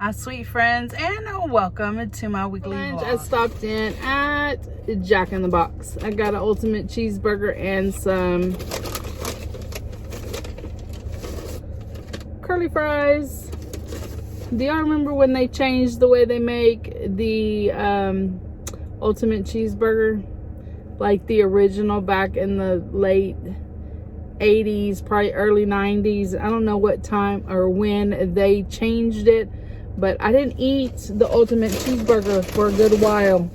Hi sweet friends, and welcome to my weekly vlog. I stopped in at Jack in the Box. I got an ultimate cheeseburger and some curly fries. Do y'all remember when they changed the way they make the ultimate cheeseburger? Like the original back in the late 80s, probably early 90s. I don't know what time or when they changed it. But I didn't eat the ultimate cheeseburger for a good while.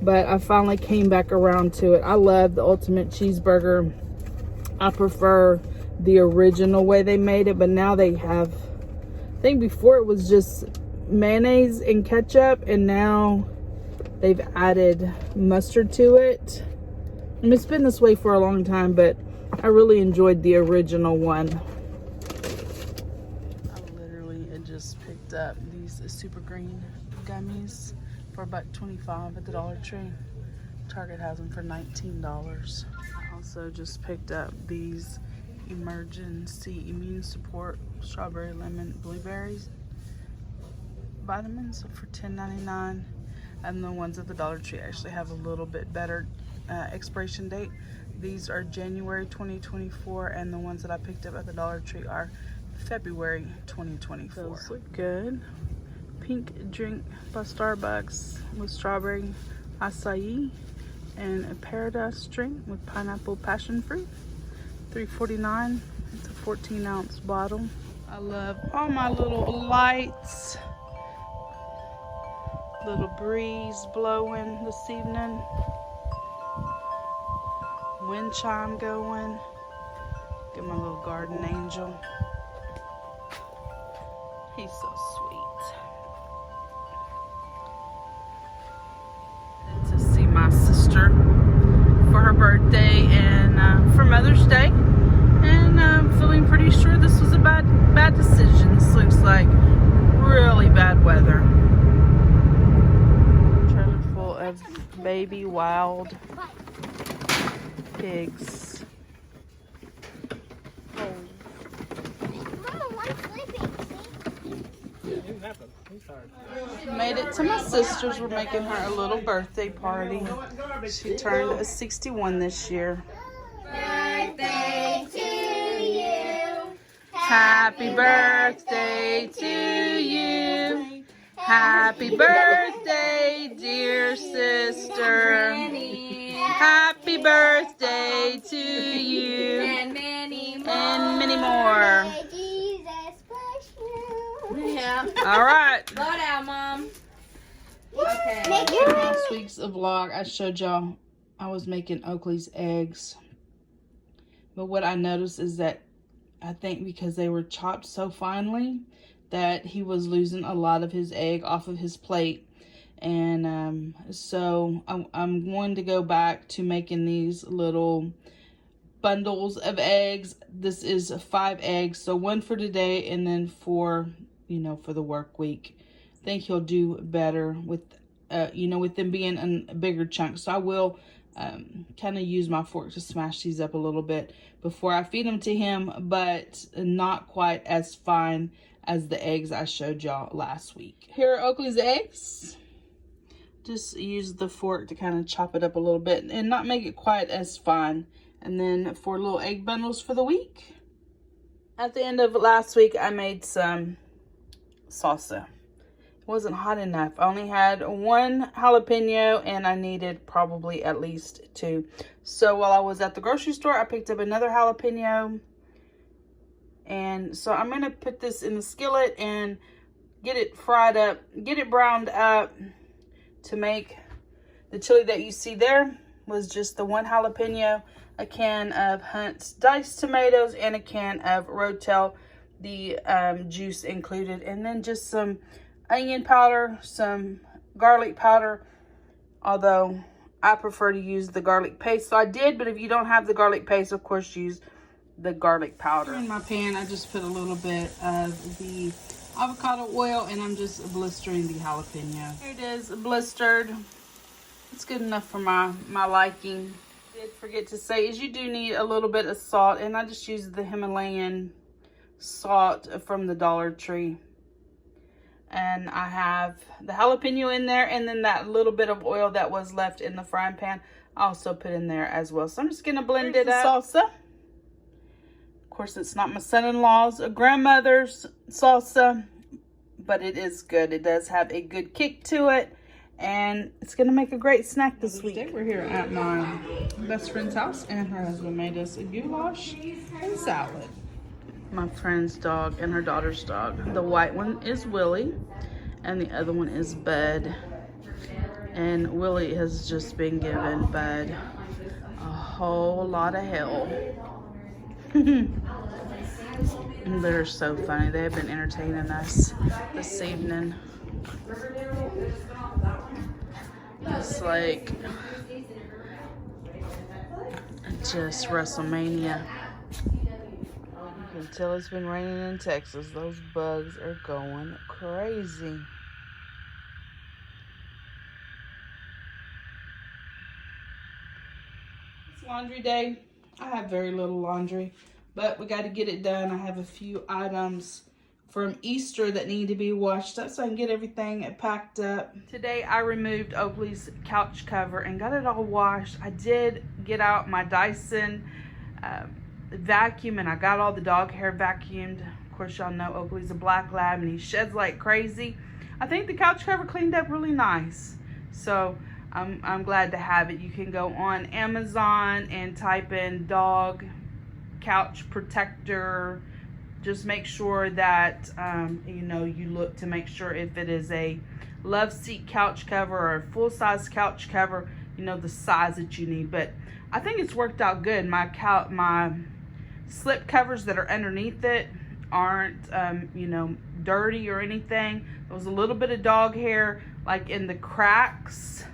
But I finally came back around to it. I love the ultimate cheeseburger. I prefer the original way they made it. But now they have, I think before it was just mayonnaise and ketchup. And now they've added mustard to it. I mean, it's been this way for a long time. But I really enjoyed the original one. Just picked up these super green gummies for $1.25 at the Dollar Tree. Target has them for $19. I also just picked up these emergency immune support strawberry lemon blueberries vitamins for $10.99, and the ones at the Dollar Tree actually have a little bit better expiration date. These are January 2024, and the ones that I picked up at the Dollar Tree are February 2024. Those look good. Pink drink by Starbucks with strawberry acai, and a paradise drink with pineapple passion fruit. $3.49. It's a 14-ounce bottle. I love all my little lights. Little breeze blowing this evening. Wind chime going. Get my little garden angel. He's so sweet. To see my sister for her birthday and for Mother's Day, and I'm feeling pretty sure this was a bad decision. This looks like really bad weather. Trailer full of baby wild pigs. Made it to my sister's. We're making her a little birthday party. She turned 61 this year. Birthday to you. Happy birthday to you. Happy birthday, dear sister. Happy birthday to you. And many more. And many more. Yeah. All right. Slow down, Mom. Okay. Last week's vlog, I showed y'all I was making Oakley's eggs. But what I noticed is that I think because they were chopped so finely that he was losing a lot of his egg off of his plate. And so I'm going to go back to making these little bundles of eggs. This is 5 eggs, so 1 for today and then 4, for the work week. I think he'll do better with, with them being in a bigger chunk. So I will kind of use my fork to smash these up a little bit before I feed them to him, but not quite as fine as the eggs I showed y'all last week. Here are Oakley's eggs. Just use the fork to kind of chop it up a little bit and not make it quite as fine. And then 4 little egg bundles for the week. At the end of last week, I made some salsa. It wasn't hot enough. I only had 1 jalapeno and I needed probably at least 2. So while I was at the grocery store, I picked up another jalapeno. And so I'm going to put this in the skillet and get it fried up, get it browned up to make the chili that you see there. Was just the 1 jalapeno, a can of Hunt's diced tomatoes, and a can of Rotel, the juice included, and then just some onion powder, some garlic powder, although I prefer to use the garlic paste. So I did, but if you don't have the garlic paste, of course, use the garlic powder. In my pan, I just put a little bit of the avocado oil, and I'm just blistering the jalapeno. Here it is, blistered. It's good enough for my liking. I did forget to say is you do need a little bit of salt, and I just use the Himalayan salt from the Dollar Tree. And I have the jalapeno in there, and then that little bit of oil that was left in the frying pan I also put in there as well. So I'm just gonna blend it up. Salsa. Of course, it's not my son-in-law's or grandmother's salsa, but it is good. It does have a good kick to it, and it's gonna make a great snack this week. We're here at my best friend's house, and her husband made us a goulash and salad. My friend's dog and her daughter's dog. The white one is Willie, and the other one is Bud. And Willie has just been giving Bud a whole lot of hell. They're so funny. They have been entertaining us this evening. It's like just WrestleMania. You can tell it's been raining in Texas. Those bugs are going crazy. It's laundry day. I have very little laundry, but we got to get it done. I have a few items from Easter that need to be washed up so I can get everything packed up. Today I removed Oakley's couch cover and got it all washed. I did get out my Dyson vacuum, and I got all the dog hair vacuumed. Of course, y'all know Oakley's a black lab and he sheds like crazy. I think the couch cover cleaned up really nice, so I'm glad to have it. You can go on Amazon and type in dog couch protector. Just make sure that you know, you look to make sure if it is a love seat couch cover or a full-size couch cover, you know the size that you need. But I think it's worked out good. My slip covers that are underneath it aren't you know, dirty or anything. There was a little bit of dog hair like in the cracks,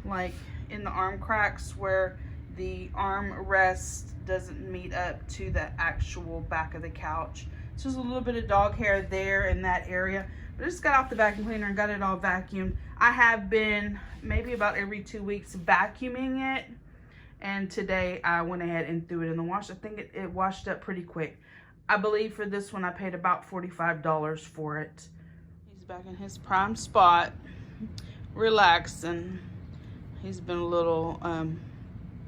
like in the arm cracks where the arm rest doesn't meet up to the actual back of the couch. So there's a little bit of dog hair there in that area. But I just got off the vacuum cleaner and got it all vacuumed. I have been maybe about every 2 weeks vacuuming it. And today I went ahead and threw it in the wash. I think it washed up pretty quick. I believe for this one I paid about $45 for it. He's back in his prime spot, relaxing. He's been a little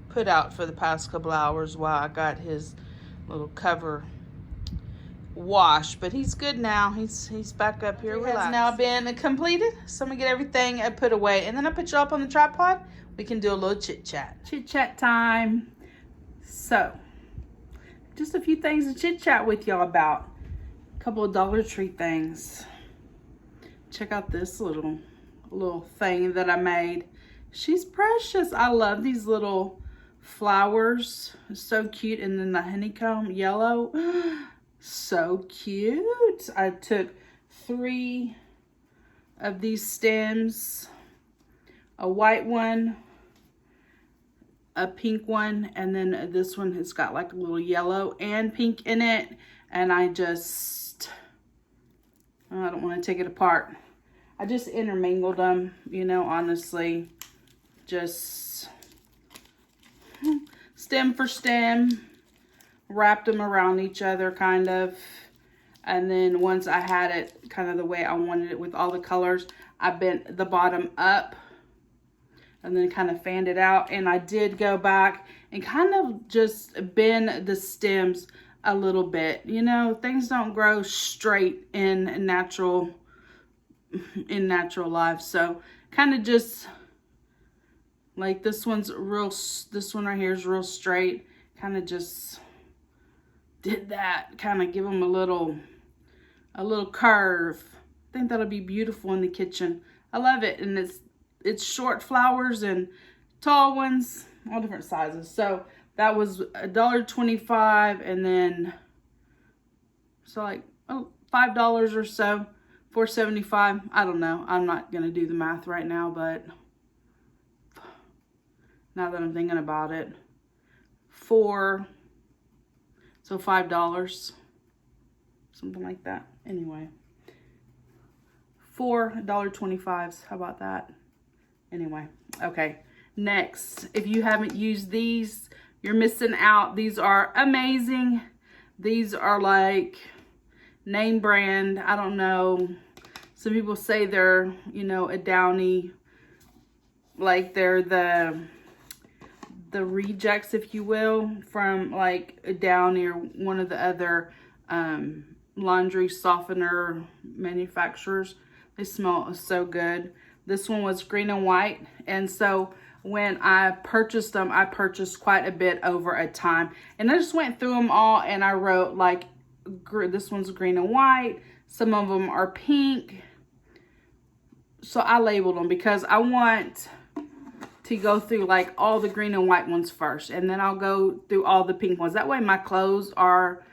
put out for the past couple hours while I got his little cover washed, but he's good now. He's back up here. It has now been completed, so I'm gonna get everything put away, and then I put you up on the tripod. We can do a little chit chat time. So just a few things to chit chat with y'all about. A couple of Dollar Tree things. Check out this little thing that I made. She's precious. I love these little flowers. It's so cute. And then the honeycomb yellow. So cute. I took 3 of these stems. A white one, a pink one, and then this one has got like a little yellow and pink in it. And I don't want to take it apart. I just intermingled them, you know, honestly. Just stem for stem, wrapped them around each other kind of. And then once I had it kind of the way I wanted it with all the colors, I bent the bottom up and then kind of fanned it out. And I did go back and kind of just bend the stems a little bit. You know, things don't grow straight in natural life. So kind of just like this one right here is real straight. Kind of just did that, kind of give them a little curve. I think that'll be beautiful in the kitchen. I love it. And it's short flowers and tall ones, all different sizes. So that was $1.25, and then so like $5 or so, $4.75. I don't know. I'm not gonna do the math right now, but now that I'm thinking about it, $5, something like that. Anyway, $4.25s. How about that? Anyway, okay. Next, if you haven't used these, you're missing out. These are amazing. These are like name brand. I don't know. some people say they're, you know, a Downy, like they're the rejects, if you will, from like a Downy or one of the other laundry softener manufacturers. They smell so good. This one was green and white, and so when I purchased them, I purchased quite a bit over a time, and I just went through them all and I wrote like, this one's green and white, some of them are pink, so I labeled them because I want to go through like all the green and white ones first, and then I'll go through all the pink ones. That way my clothes are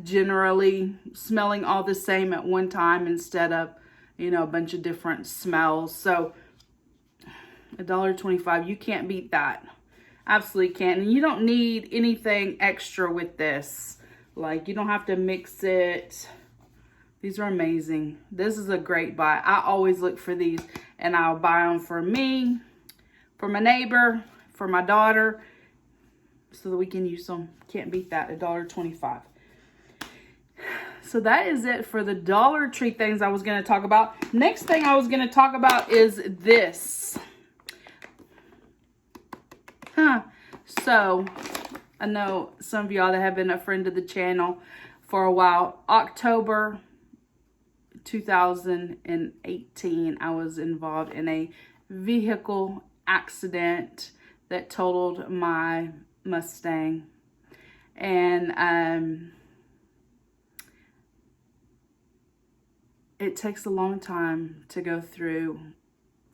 generally smelling all the same at one time instead of, you know, a bunch of different smells. So $1.25, you can't beat that. Absolutely can't. And you don't need anything extra with this. Like, you don't have to mix it. These are amazing. This is a great buy. I always look for these, and I'll buy them for me, for my neighbor, for my daughter, so that we can use them. Can't beat that. $1.25. So that is it for the Dollar Tree things I was going to talk about. Next thing I was going to talk about is this. So I know some of y'all that have been a friend of the channel for a while. October 2018, I was involved in a vehicle accident that totaled my Mustang. And it takes a long time to go through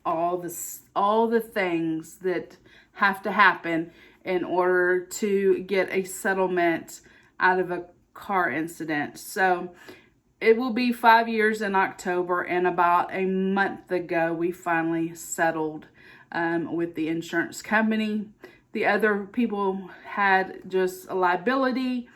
all the things that have to happen in order to get a settlement out of a car incident. So it will be 5 years in October, and about a month ago we finally settled with the insurance company. The other people had just a liability.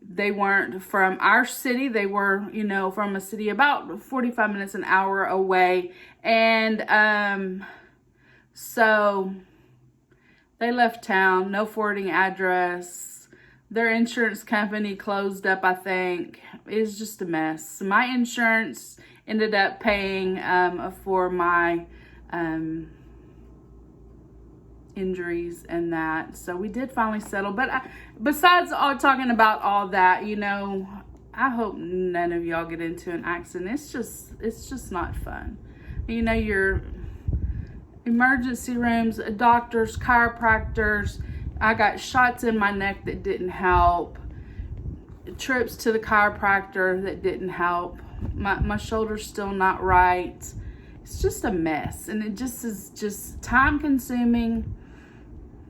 They weren't from our city. They were, you know, from a city about 45 minutes, an hour away. And so they left town, no forwarding address. Their insurance company closed up, I think. It was just a mess. My insurance ended up paying for my injuries and that, so we did finally settle. But besides all talking about all that, you know, I hope none of y'all get into an accident. It's just not fun. You know, your emergency rooms, doctors, chiropractors. I got shots in my neck that didn't help, trips to the chiropractor that didn't help. My shoulder's still not right. It's just a mess, and it just is just time consuming.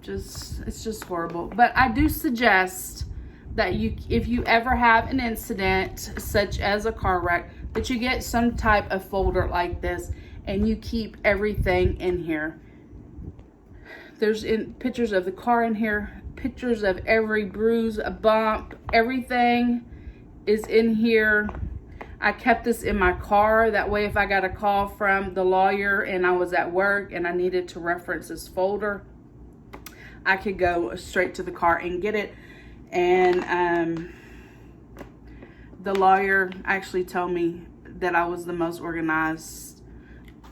It's just horrible. But I do suggest that if you ever have an incident such as a car wreck, that you get some type of folder like this and you keep everything in here. There's pictures of the car in here, pictures of every bruise, a bump, everything is in here. I kept this in my car. That way, if I got a call from the lawyer and I was at work and I needed to reference this folder, I could go straight to the car and get it. And the lawyer actually told me that I was the most organized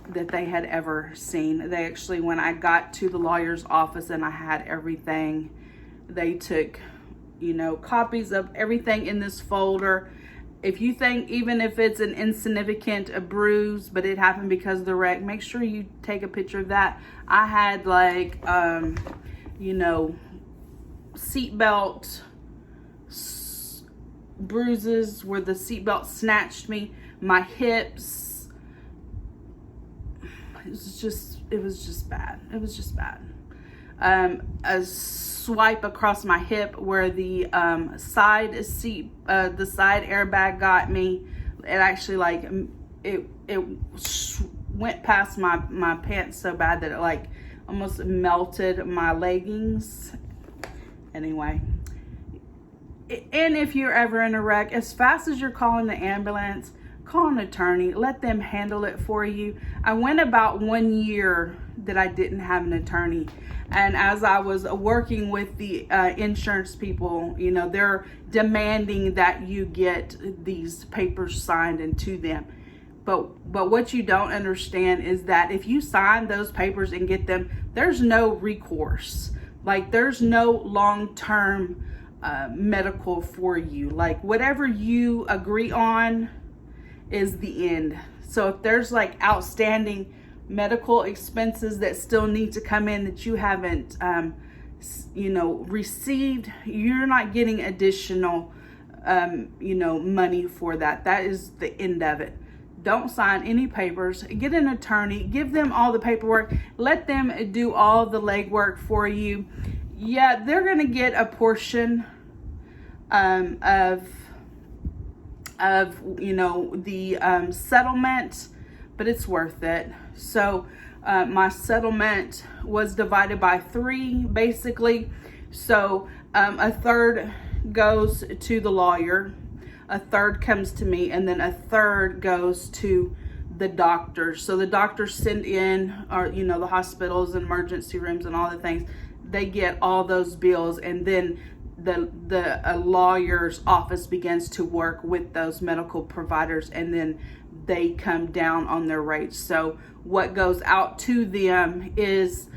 that they had ever seen. They actually, when I got to the lawyer's office and I had everything, they took, you know, copies of everything in this folder. If you think, even if it's an insignificant bruise, but it happened because of the wreck, make sure you take a picture of that. I had like, you know, seatbelt bruises where the seatbelt snatched me, my hips. It was just bad. It was just bad. A swipe across my hip where the side airbag got me. It actually, like, it went past my pants so bad that it like almost melted my leggings. Anyway, and if you're ever in a wreck, as fast as you're calling the ambulance, call an attorney, let them handle it for you. I went about 1 year that I didn't have an attorney. And as I was working with the insurance people, you know, they're demanding that you get these papers signed and to them. But what you don't understand is that if you sign those papers and get them, there's no recourse. Like, there's no long-term medical for you. Like, whatever you agree on is the end. So if there's like outstanding medical expenses that still need to come in that you haven't received, you're not getting additional money for that. That is the end of it. Don't sign any papers. Get an attorney. Give them all the paperwork. Let them do all the legwork for you. Yeah, they're going to get a portion of the settlement, but it's worth it. So my settlement was divided by 3, basically. So a third goes to the lawyer, a third comes to me, and then a third goes to the doctors. So the doctors send in, or the hospitals and emergency rooms and all the things, they get all those bills, and then the lawyer's office begins to work with those medical providers, and then they come down on their rates. So what goes out to them is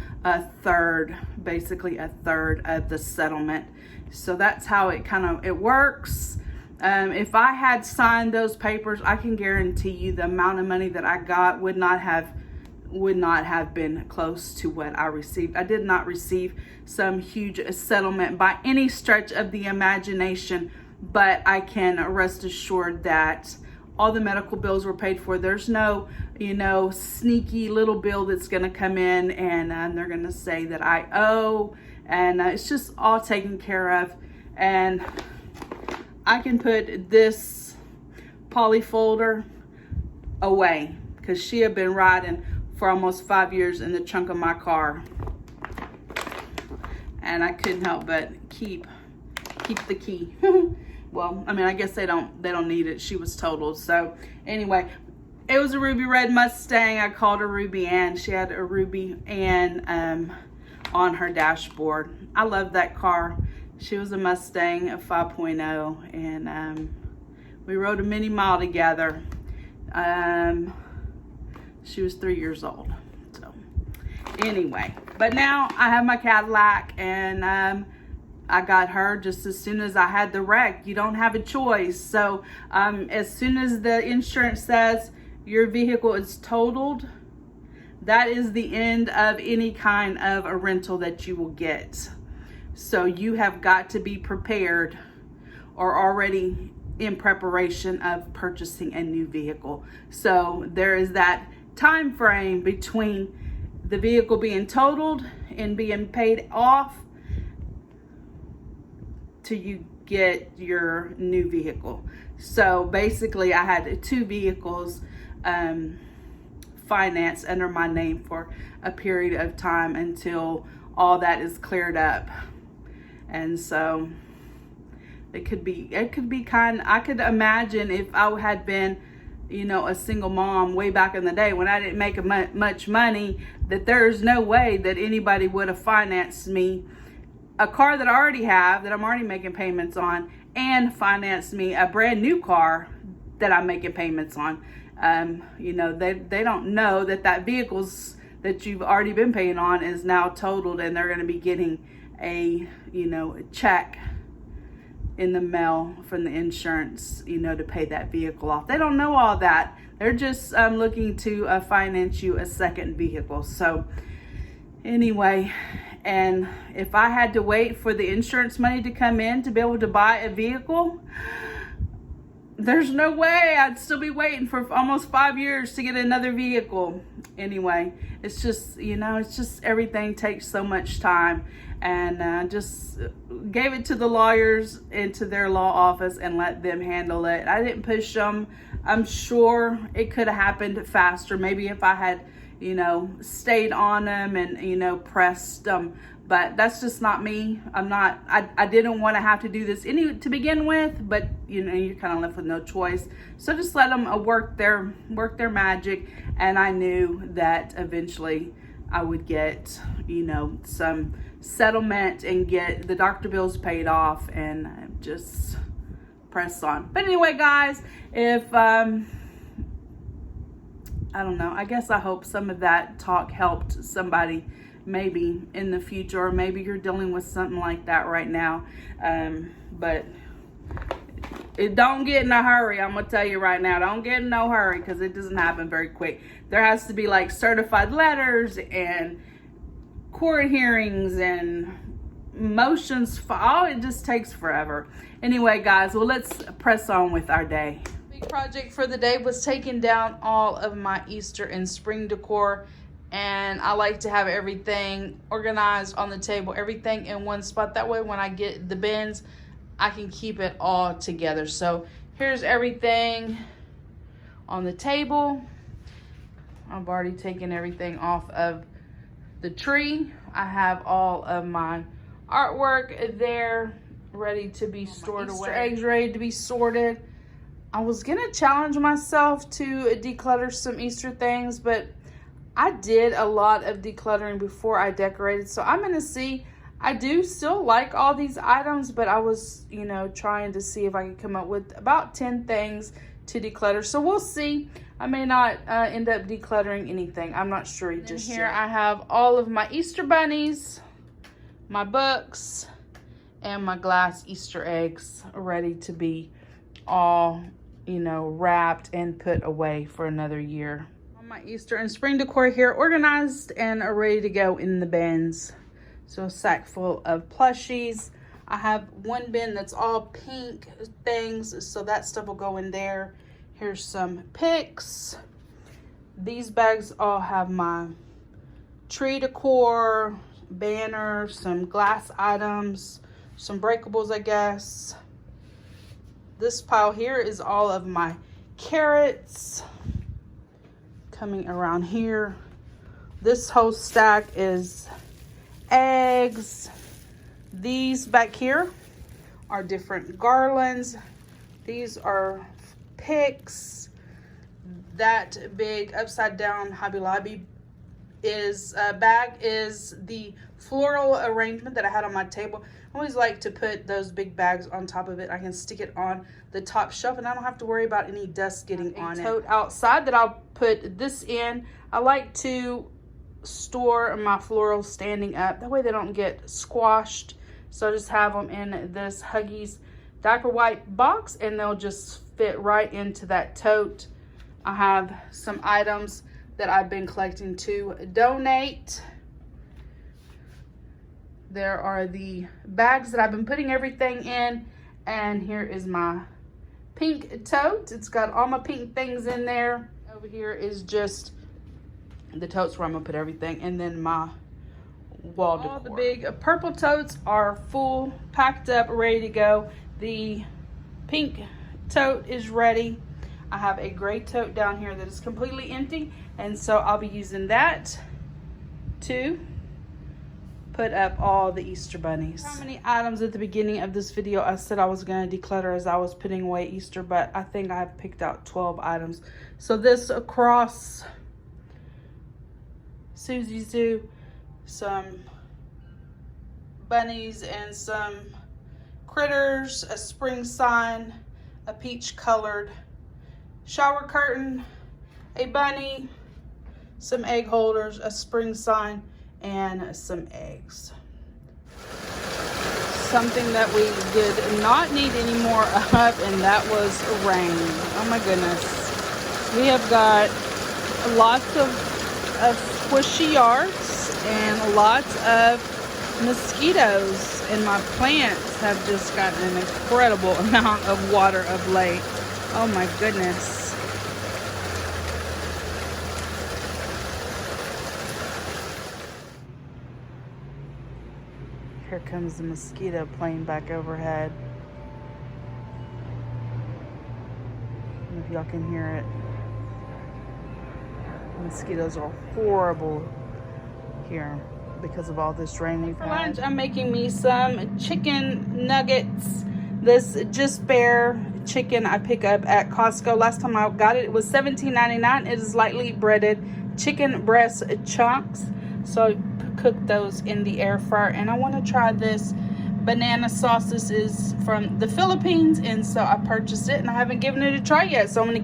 basically a third of the settlement. So that's how it works. If I had signed those papers, I can guarantee you the amount of money that I got would not have been close to what I received. I did not receive some huge settlement by any stretch of the imagination, but I can rest assured that all the medical bills were paid for. There's no, sneaky little bill that's going to come in and they're going to say that I owe, and it's just all taken care of. And I can put this poly folder away because she had been riding for almost 5 years in the trunk of my car, and I couldn't help but keep the key. Well, I mean, I guess they don't need it. She was totaled. So anyway, it was a ruby red Mustang. I called her Ruby Ann. She had a Ruby Ann on her dashboard. I love that car. She was a Mustang, a 5.0, and we rode a mini mile together. She was 3 years old. So anyway, but now I have my Cadillac, and I got her just as soon as I had the wreck. You don't have a choice. So as soon as the insurance says your vehicle is totaled, that is the end of any kind of a rental that you will get. So you have got to be prepared or already in preparation of purchasing a new vehicle. So there is that time frame between the vehicle being totaled and being paid off till you get your new vehicle. So basically I had 2 vehicles financed under my name for a period of time until all that is cleared up. And so I could imagine if I had been, a single mom way back in the day when I didn't make much money, that there's no way that anybody would have financed me a car that I already have, that I'm already making payments on, and financed me a brand new car that I'm making payments on. They don't know that vehicle's that you've already been paying on is now totaled, and they're going to be getting a check in the mail from the insurance, to pay that vehicle off. They don't know all that. They're just looking to finance you a second vehicle. So anyway, and if I had to wait for the insurance money to come in to be able to buy a vehicle, there's no way. I'd still be waiting for almost 5 years to get another vehicle. Anyway, it's just, everything takes so much time. And just gave it to the lawyers and to their law office and let them handle it. I didn't push them. I'm sure it could have happened faster. Maybe if I had, stayed on them and, pressed them. But that's just not me. I didn't want to have to do this to begin with, but you're kind of left with no choice. So just let them work their magic. And I knew that eventually I would get, some settlement and get the doctor bills paid off and just press on. But anyway, guys, if I don't know. I guess I hope some of that talk helped somebody maybe in the future, or maybe you're dealing with something like that right now. But it don't get in a hurry. I'm gonna tell you right now, don't get in no hurry, because it doesn't happen very quick. There has to be like certified letters and court hearings and motions. It just takes forever. Anyway, guys, well, let's press on with our day. Big project for the day was taking down all of my Easter and spring decor, and I like to have everything organized on the table, everything in one spot. That way when I get the bins, I can keep it all together. So here's everything on the table. I've already taken everything off of the tree. I have all of my artwork there ready to be stored away. Easter eggs ready to be sorted. I was gonna challenge myself to declutter some Easter things, but I did a lot of decluttering before I decorated. So I'm gonna see. I do still like all these items, but I was, you know, trying to see if I could come up with about 10 things to declutter. So we'll see. I may not end up decluttering anything. I'm not sure just yet. Here I have all of my Easter bunnies, my books, and my glass Easter eggs ready to be all, you know, wrapped and put away for another year. All my Easter and spring decor here organized and ready to go in the bins. So a sack full of plushies. I have one bin that's all pink things, so that stuff will go in there. Here's some picks. These bags all have my tree decor, banner, some glass items, some breakables, I guess. This pile here is all of my carrots coming around here. This whole stack is eggs. These back here are different garlands. These are picks. That big upside down Hobby Lobby bag is the floral arrangement that I had on my table. I always like to put those big bags on top of it. I can stick it on the top shelf and I don't have to worry about any dust getting on it. Tote outside that I'll put this in. I like to store my florals standing up. That way they don't get squashed. So I just have them in this Huggies diaper wipe box and they'll just fit right into that tote. I have some items that I've been collecting to donate. There are the bags that I've been putting everything in, and here is my pink tote. It's got all my pink things in there. Over here is just the totes where I'm gonna put everything, and then my wall decor. All the big purple totes are full, packed up, ready to go. The pink tote is ready. I have a gray tote down here that is completely empty, and so I'll be using that to put up all the Easter bunnies. How many items at the beginning of this video I said I was going to declutter as I was putting away Easter, but I think I've picked out 12 items. So this across Susie Zoo, some bunnies and some critters, a spring sign, a peach colored shower curtain, a bunny, some egg holders, a spring sign, and some eggs. Something that we did not need any more of, and that was rain. Oh my goodness. We have got lots of squishy yards and lots of mosquitoes, and my plants have just gotten an incredible amount of water of late. Oh my goodness. Here comes the mosquito plane back overhead. I don't know if y'all can hear it. Mosquitoes are horrible here because of all this rain we've had. For lunch, I'm making me some chicken nuggets. This Just Bare chicken I pick up at Costco. Last time I got it, it was $17.99. It is lightly breaded chicken breast chunks. So I cook those in the air fryer. And I want to try this banana sauce. This is from the Philippines, and so I purchased it and I haven't given it a try yet, so I'm gonna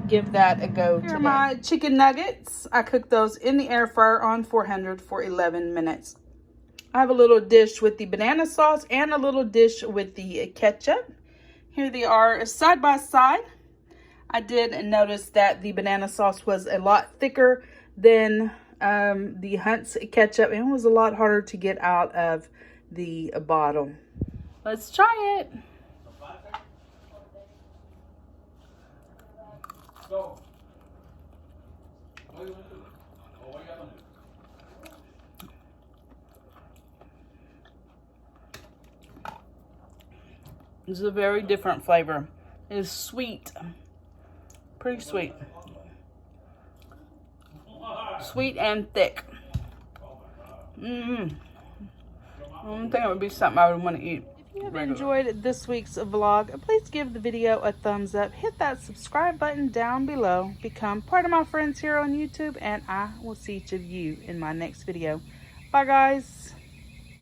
give that a go. Here are my chicken nuggets. I cooked those in the air fryer on 400 for 11 minutes. I have a little dish with the banana sauce and a little dish with the ketchup. Here they are side by side. I did notice that the banana sauce was a lot thicker than the Hunt's ketchup, and it was a lot harder to get out of the bottle. Let's try it. This is a very different flavor. It is sweet. Pretty sweet. Sweet and thick. I don't think it would be something I would want to eat. If you have enjoyed this week's vlog, please give the video a thumbs up. Hit that subscribe button down below. Become part of my friends here on YouTube, and I will see each of you in my next video. Bye, guys.